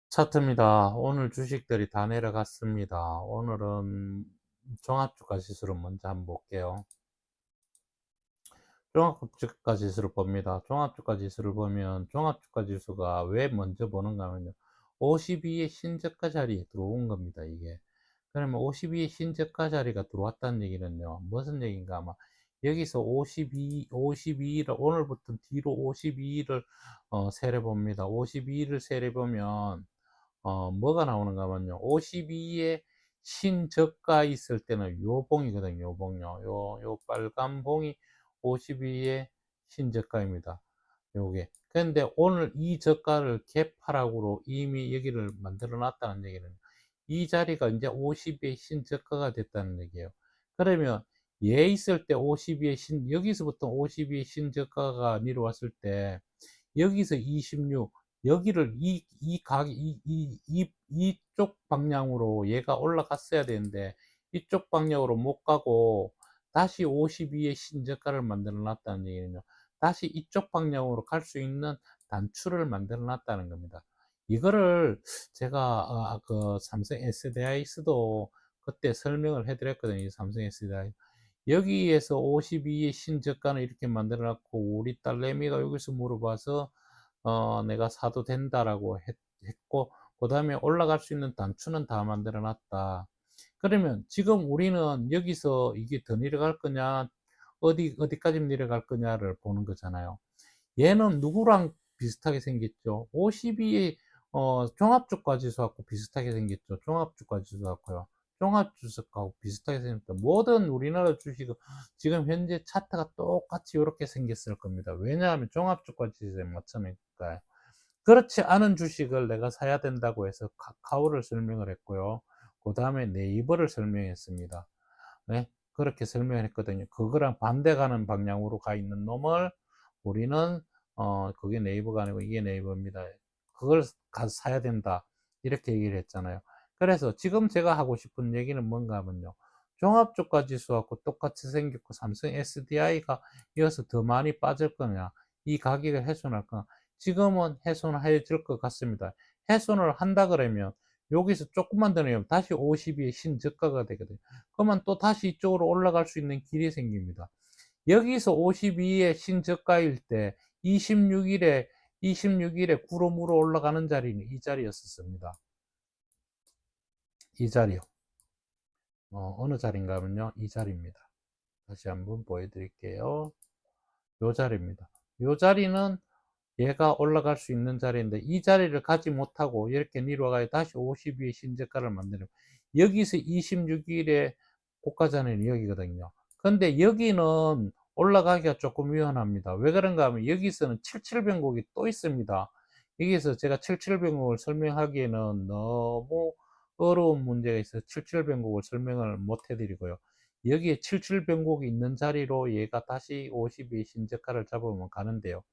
차트입니다. 오늘 주식들이 다 내려갔습니다. 오늘은 종합주가 지수를 먼저 한번 볼게요. 종합주가 지수를 봅니다. 종합주가 지수를 보면 종합주가 지수가 왜 먼저 보는가 하면요. 52의 신저가 자리에 들어온 겁니다, 이게. 그러면 52의 신저가 자리가 들어왔다는 얘기는요. 무슨 얘기인가 아마 여기서 52일을 오늘부터 뒤로 52일을 세려 봅니다. 52일을 세려 보면 뭐가 나오는가 하면요. 52에 신저가 있을 때는 요 봉이거든요. 요 봉요. 요 빨간 봉이 52의 신저가입니다. 요게. 근데 오늘 이 저가를 개파락으로 이미 여기를 만들어 놨다는 얘기는 이 자리가 이제 50의 신저가가 됐다는 얘기예요. 그러면 얘 있을 때 52의 여기서부터 52의 신저가가 내려왔을 때 여기서 26, 여기를 이쪽 방향으로 얘가 올라갔어야 되는데 이쪽 방향으로 못 가고 다시 52의 신저가를 만들어 놨다는 얘기는요. 다시 이쪽 방향으로 갈 수 있는 단추를 만들어 놨다는 겁니다. 이거를 제가 그 삼성 SDI스도 그때 설명을 해 드렸거든요. 삼성 SDI. 여기에서 52의 신저가는 이렇게 만들어 놨고 우리 딸내미가 여기서 물어봐서 내가 사도 된다라고 했고 그 다음에 올라갈 수 있는 단추는 다 만들어 놨다. 그러면 지금 우리는 여기서 이게 더 내려갈 거냐 어디까지 내려갈 거냐를 보는 거잖아요. 얘는 누구랑 비슷하게 생겼죠? 52의 종합주가 지수하고 비슷하게 생겼죠. 종합주가 지수하고요. 종합주식하고 비슷하게 생겼다. 모든 우리나라 주식은 지금 현재 차트가 똑같이 이렇게 생겼을 겁니다. 왜냐하면 종합주가 지수에 맞춰니까요. 그렇지 않은 주식을 내가 사야 된다고 해서 카카오를 설명을 했고요. 그 다음에 네이버를 설명했습니다. 네, 그렇게 설명을 했거든요. 그거랑 반대 가는 방향으로 가 있는 놈을 우리는 그게 네이버가 아니고 이게 네이버입니다. 그걸 가서 사야 된다. 이렇게 얘기를 했잖아요. 그래서 지금 제가 하고 싶은 얘기는 뭔가 하면요. 종합주가 지수하고 똑같이 생겼고 삼성 SDI가 이어서 더 많이 빠질 거냐, 이 가격을 훼손할 거냐. 지금은 훼손해질 것 같습니다. 훼손을 한다 그러면 여기서 조금만 더 내면 다시 52의 신저가가 되거든요. 그러면 또 다시 이쪽으로 올라갈 수 있는 길이 생깁니다. 여기서 52의 신저가일 때 26일에 구름으로 올라가는 자리는 이 자리였었습니다. 이 자리요. 어느 자리인가 하면요. 이 자리입니다. 다시 한번 보여드릴게요. 요 자리입니다. 요 자리는 얘가 올라갈 수 있는 자리인데 이 자리를 가지 못하고 이렇게 내려와가 다시 52의 신저가를 만드는 여기서 26일에 고가자는 여기거든요. 근데 여기는 올라가기가 조금 위험합니다. 왜 그런가 하면 여기서는 77변곡이 또 있습니다. 여기서 제가 77변곡을 설명하기에는 너무 어려운 문제가 있어서 77변곡을 설명을 못 해드리고요. 여기에 77변곡이 있는 자리로 얘가 다시 52의 신저가를 잡으면 가는데요.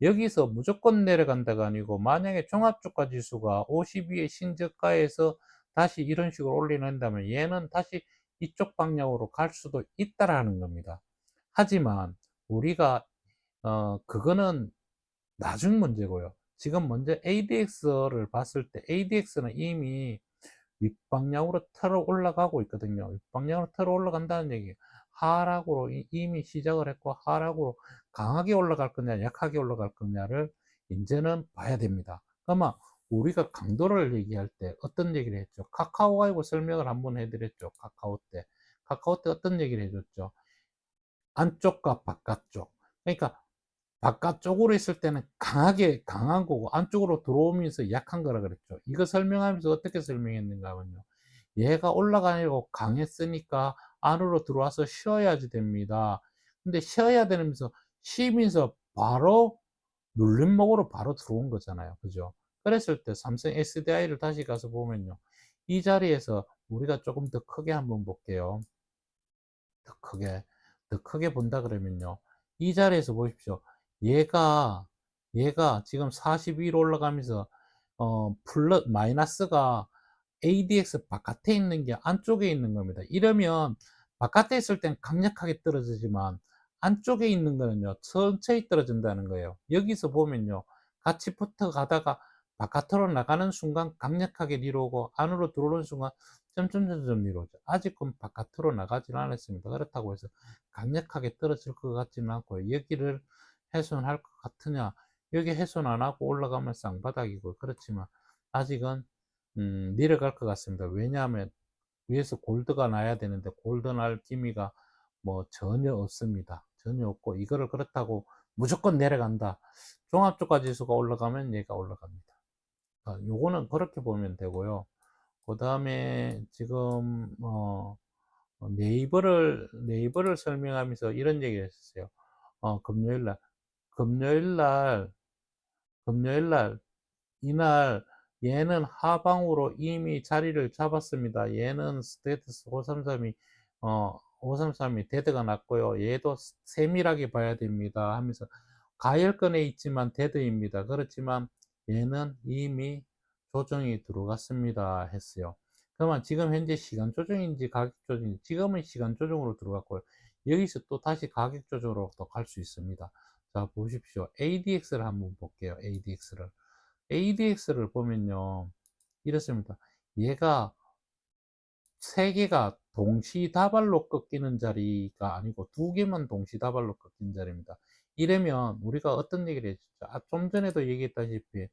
여기서 무조건 내려간다가 아니고 만약에 종합주가 지수가 52의 신저가에서 다시 이런 식으로 올려낸다면 얘는 다시 이쪽 방향으로 갈 수도 있다라는 겁니다. 하지만 우리가 그거는 나중 문제고요. 지금 먼저 ADX를 봤을 때 ADX는 이미 윗방향으로 틀어 올라가고 있거든요. 윗방향으로 틀어 올라간다는 얘기. 하락으로 이미 시작을 했고 하락으로 강하게 올라갈 거냐 약하게 올라갈 거냐를 이제는 봐야 됩니다. 그러면 우리가 강도를 얘기할 때 어떤 얘기를 했죠? 카카오 가지고 설명을 한번 해드렸죠. 카카오 때 어떤 얘기를 해줬죠? 안쪽과 바깥쪽. 그러니까 바깥쪽으로 있을 때는 강한 거고 안쪽으로 들어오면서 약한 거라 그랬죠. 이거 설명하면서 어떻게 설명했는가 하면요. 얘가 올라가려고 강했으니까 안으로 들어와서 쉬어야지 됩니다. 근데 쉬어야 되면서 쉬면서 바로 눌림목으로 바로 들어온 거잖아요. 그죠? 그랬을 때 삼성 SDI를 다시 가서 보면요. 이 자리에서 우리가 조금 더 크게 한번 볼게요. 더 크게. 더 크게 본다 그러면요. 이 자리에서 보십시오. 얘가, 얘가 지금 42로 올라가면서, 마이너스가 ADX 바깥에 있는 게 안쪽에 있는 겁니다. 이러면 바깥에 있을 땐 강력하게 떨어지지만 안쪽에 있는 거는요, 천천히 떨어진다는 거예요. 여기서 보면요, 같이 붙어 가다가 바깥으로 나가는 순간 강력하게 내려오고 안으로 들어오는 순간 점점점점 내려오죠. 아직은 바깥으로 나가지는 않았습니다. 그렇다고 해서 강력하게 떨어질 것 같지는 않고요. 여기를 훼손할 것 같으냐? 여기 훼손 안 하고 올라가면 쌍바닥이고 그렇지만 아직은 내려갈 것 같습니다. 왜냐하면 위에서 골드가 나야 되는데 골드 날 기미가 뭐 전혀 없습니다. 전혀 없고 이거를 그렇다고 무조건 내려간다. 종합주가 지수가 올라가면 얘가 올라갑니다. 요거는 그렇게 보면 되고요. 그 다음에 지금 네이버를 설명하면서 이런 얘기를 했었어요. 금요일날 금요일날 금요일날 이날 얘는 하방으로 이미 자리를 잡았습니다. 얘는 스테이터스 533이 533이 데드가 났고요. 얘도 세밀하게 봐야 됩니다. 하면서 가열권에 있지만 데드입니다. 그렇지만 얘는 이미 조정이 들어갔습니다. 했어요. 그러면 지금 현재 시간 조정인지 가격 조정인지 지금은 시간 조정으로 들어갔고요. 여기서 또 다시 가격 조정으로 또 갈 수 있습니다. 자, 보십시오. ADX를 한번 볼게요. ADX를 보면요. 이렇습니다. 얘가 세 개가 동시다발로 꺾이는 자리가 아니고 두 개만 동시다발로 꺾이는 자리입니다. 이러면 우리가 어떤 얘기를 했죠? 좀 전에도 얘기했다시피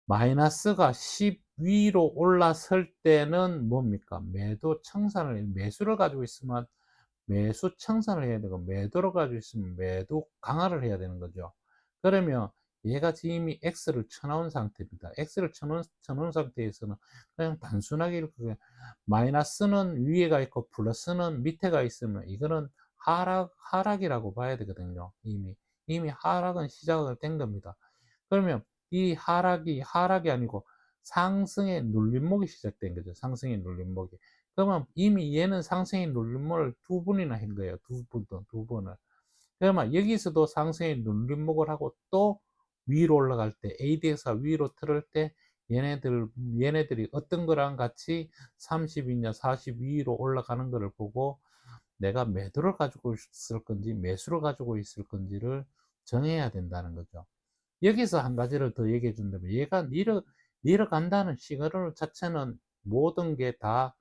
마이너스가 10 위로 올라설 때는 뭡니까? 매수를 가지고 있으면 매수 청산을 해야 되고 매도를 가지고 있으면 매도 강화를 해야 되는 거죠. 그러면 얘가 지금 이미 X를 쳐놓은 상태입니다. X를 쳐놓은 상태에서는 그냥 단순하게 이렇게 마이너스는 위에가 있고 플러스는 밑에가 있으면 이거는 하락이라고 봐야 되거든요. 이미 하락은 시작을 된 겁니다. 그러면 이 하락이 아니고 상승의 눌림목이 시작된 거죠. 상승의 눌림목이. 그러면 이미 얘는 상승의 눌림목을 두 번이나 한 거예요. 두 번을. 그러면 여기서도 상승의 눌림목을 하고 또 위로 올라갈 때, ADX가 위로 틀을 때, 얘네들이 어떤 거랑 같이 30이냐 40 위로 올라가는 것을 보고 내가 매도를 가지고 있을 건지 매수를 가지고 있을 건지를 정해야 된다는 거죠. 여기서 한 가지를 더 얘기해 준다면 얘가 내려간다는 시그널 자체는 모든 게다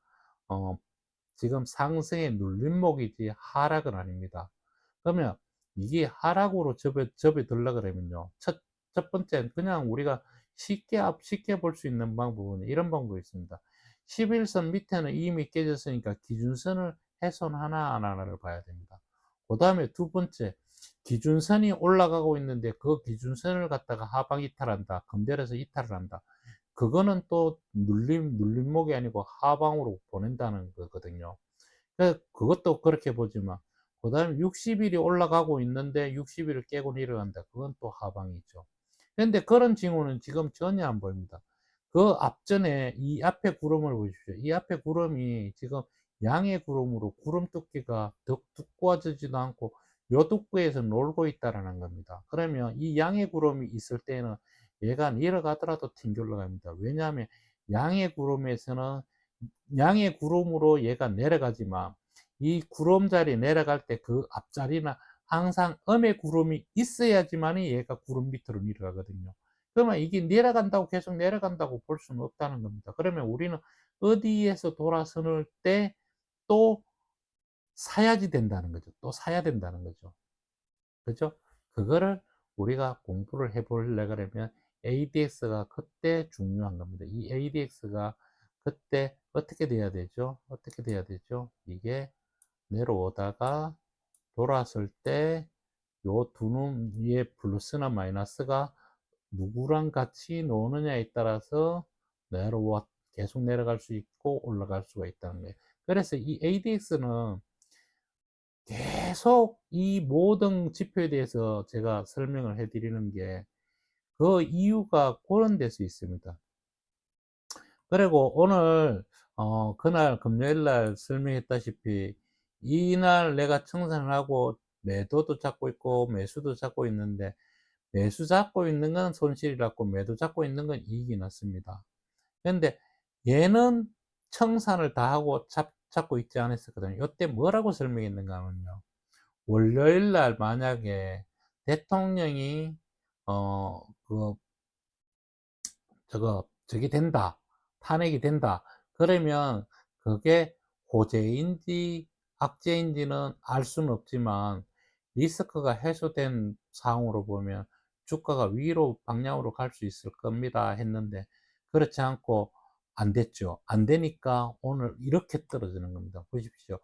지금 상승의 눌림목이지 하락은 아닙니다. 그러면 이게 하락으로 접에 들라 그러면요. 첫 번째 그냥 우리가 쉽게 볼 수 있는 방법은 이런 방법이 있습니다. 11선 밑에는 이미 깨졌으니까 기준선을 훼손하나 안 하나를 봐야 됩니다. 그 다음에 두 번째 기준선이 올라가고 있는데 그 기준선을 갖다가 하방 이탈한다. 금별에서 이탈을 한다. 그거는 또 눌림목이 아니고 하방으로 보낸다는 거거든요. 그것도 그렇게 보지만, 그 다음에 60일이 올라가고 있는데 60일을 깨고 내려간다. 그건 또 하방이죠. 그런데 그런 징후는 지금 전혀 안 보입니다. 그 앞전에 이 앞에 구름을 보십시오. 이 앞에 구름이 지금 양의 구름으로 구름 두께가 더 두꺼워지지도 않고 요 두께에서 놀고 있다라는 겁니다. 그러면 이 양의 구름이 있을 때는 얘가 내려가더라도 튕겨 올라갑니다. 왜냐하면 양의 구름에서는 양의 구름으로 얘가 내려가지만 이 구름 자리 내려갈 때 그 앞자리나 항상 음의 구름이 있어야지만이 얘가 구름 밑으로 내려가거든요. 그러면 이게 내려간다고 계속 내려간다고 볼 수는 없다는 겁니다. 그러면 우리는 어디에서 돌아서는 때 또 사야지 된다는 거죠. 또 사야 된다는 거죠. 그죠? 그거를 우리가 공부를 해보려 그러면 ADX가 그때 중요한 겁니다. 이 ADX가 그때 어떻게 돼야 되죠? 어떻게 돼야 되죠? 이게 내려오다가 돌았을 때 요 두 놈 위에 플러스나 마이너스가 누구랑 같이 노느냐에 따라서 계속 내려갈 수 있고 올라갈 수가 있다는 거예요. 그래서 이 ADX는 계속 이 모든 지표에 대해서 제가 설명을 해 드리는 게 그 이유가 그런 데서 있습니다. 그리고 오늘 그날 금요일 날 설명했다시피 이날 내가 청산을 하고 매도도 잡고 있고 매수도 잡고 있는데 매수 잡고 있는 건 손실이 났고 매도 잡고 있는 건 이익이 났습니다. 그런데 얘는 청산을 다 하고 잡고 있지 않았었거든요. 이때 뭐라고 설명했는가 하면요. 월요일 날 만약에 대통령이 그 저게 된다. 탄핵이 된다. 그러면 그게 호재인지 악재인지는 알 수는 없지만 리스크가 해소된 상황으로 보면 주가가 위로 방향으로 갈 수 있을 겁니다 했는데 그렇지 않고 안 됐죠. 안 되니까 오늘 이렇게 떨어지는 겁니다. 보십시오.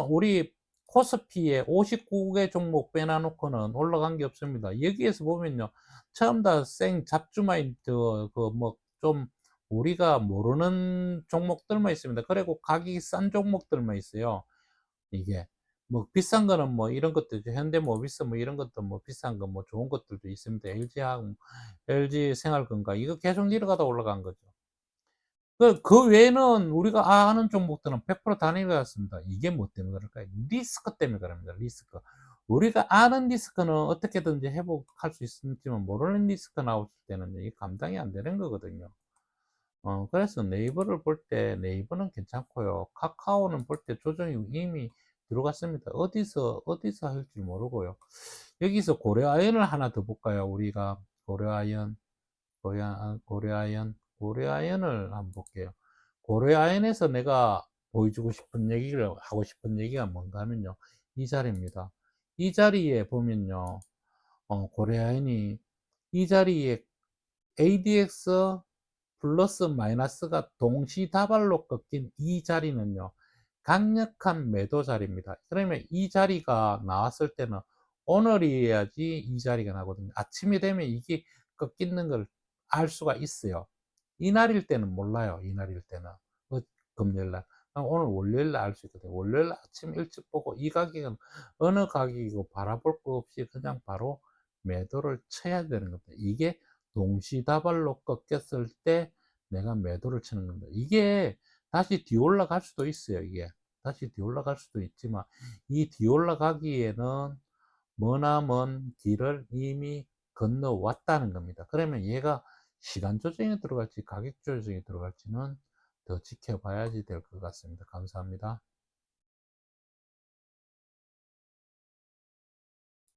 우리 코스피에 59개 종목 빼놔놓고는 올라간 게 없습니다. 여기에서 보면요. 처음 다 생 잡주마인 그뭐 좀 우리가 모르는 종목들만 있습니다. 그리고 가격이 싼 종목들만 있어요. 이게 뭐 비싼 거는 뭐 이런 것도 있죠. 현대모비스 뭐 이런 것도 뭐 비싼 거 뭐 좋은 것들도 있습니다. LG하고 LG 생활건강 이거 계속 내려가다 올라간 거죠. 그 외에는 우리가 아는 종목들은 100%다 내려갔습니다. 이게 뭐 때문에 그럴까요? 리스크 때문에 그럽니다. 리스크. 우리가 아는 리스크는 어떻게든지 회복할 수 있지만 모르는 리스크 나올 때는 이게 감당이 안 되는 거거든요. 그래서 네이버를 볼 때 네이버는 괜찮고요. 카카오는 볼 때 조정이 이미 들어갔습니다. 어디서 할지 모르고요. 여기서 고려아연을 하나 더 볼까요? 우리가 고려아연, 고려아연을 한번 볼게요. 고려아연에서 내가 보여주고 싶은 얘기를 하고 싶은 얘기가 뭔가 하면요. 이 자리입니다. 이 자리에 보면요. 고려아연이 이 자리에 ADX 플러스 마이너스가 동시다발로 꺾인 이 자리는요. 강력한 매도 자리입니다. 그러면 이 자리가 나왔을 때는 오늘이어야지 이 자리가 나거든요. 아침이 되면 이게 꺾이는 걸 알 수가 있어요. 이날일 때는 몰라요. 이날일 때는. 금요일날. 오늘 월요일날 알 수 있거든요. 월요일 아침 일찍 보고 이 가격은 어느 가격이고 바라볼 거 없이 그냥 바로 매도를 쳐야 되는 겁니다. 이게 동시다발로 꺾였을 때 내가 매도를 치는 겁니다. 이게 다시 뒤 올라갈 수도 있어요. 이게 다시 뒤 올라갈 수도 있지만 이 뒤 올라가기에는 머나먼 길을 이미 건너왔다는 겁니다. 그러면 얘가 시간 조정에 들어갈지 가격 조정에 들어갈지는 더 지켜봐야지 될 것 같습니다. 감사합니다.